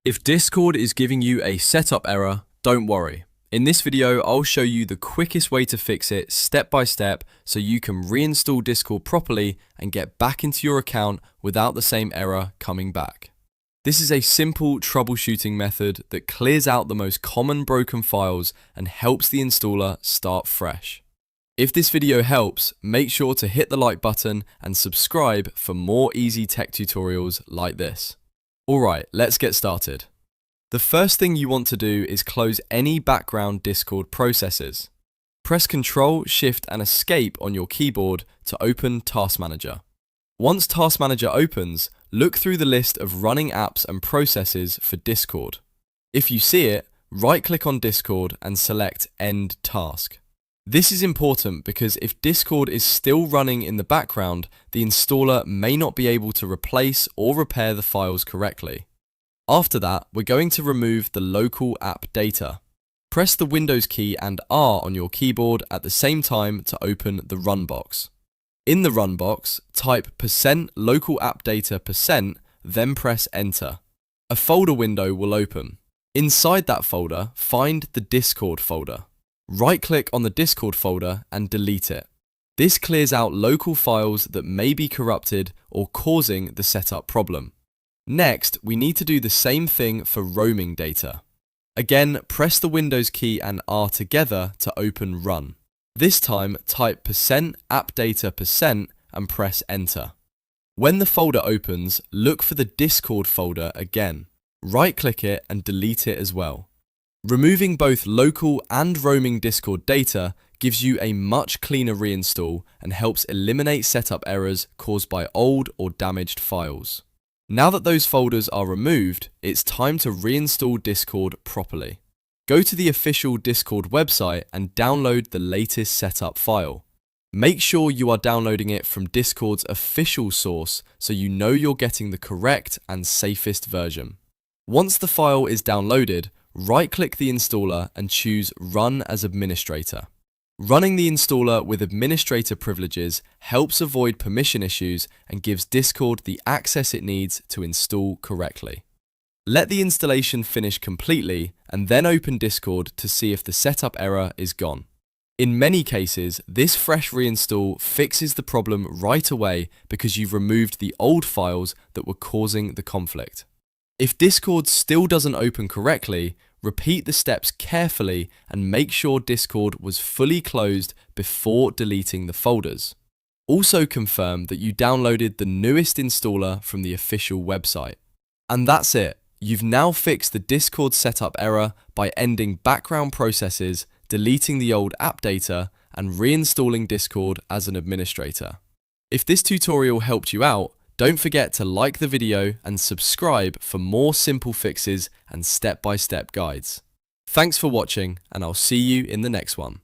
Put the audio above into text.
If Discord is giving you a setup error, don't worry. In this video, I'll show you the quickest way to fix it step by step so you can reinstall Discord properly and get back into your account without the same error coming back. This is a simple troubleshooting method that clears out the most common broken files and helps the installer start fresh. If this video helps, make sure to hit the like button and subscribe for more easy tech tutorials like this. Alright, let's get started. The first thing you want to do is close any background Discord processes. Press Ctrl, Shift and Escape on your keyboard to open Task Manager. Once Task Manager opens, look through the list of running apps and processes for Discord. If you see it, right-click on Discord and select End Task. This is important because if Discord is still running in the background, the installer may not be able to replace or repair the files correctly. After that, we're going to remove the local app data. Press the Windows key and R on your keyboard at the same time to open the Run box. In the Run box, type %localappdata%, then press Enter. A folder window will open. Inside that folder, find the Discord folder. Right-click on the Discord folder and delete it. This clears out local files that may be corrupted or causing the setup problem. Next, we need to do the same thing for roaming data. Again, press the Windows key and R together to open Run. This time, type %appdata% and press Enter. When the folder opens, look for the Discord folder again. Right-click it and delete it as well. Removing both local and roaming Discord data gives you a much cleaner reinstall and helps eliminate setup errors caused by old or damaged files. Now that those folders are removed, it's time to reinstall Discord properly. Go to the official Discord website and download the latest setup file. Make sure you are downloading it from Discord's official source so you know you're getting the correct and safest version. Once the file is downloaded, right-click the installer and choose Run as Administrator. Running the installer with administrator privileges helps avoid permission issues and gives Discord the access it needs to install correctly. Let the installation finish completely and then open Discord to see if the setup error is gone. In many cases, this fresh reinstall fixes the problem right away because you've removed the old files that were causing the conflict. If Discord still doesn't open correctly, repeat the steps carefully and make sure Discord was fully closed before deleting the folders. Also confirm that you downloaded the newest installer from the official website. And that's it. You've now fixed the Discord setup error by ending background processes, deleting the old app data, and reinstalling Discord as an administrator. If this tutorial helped you out, don't forget to like the video and subscribe for more simple fixes and step-by-step guides. Thanks for watching, and I'll see you in the next one.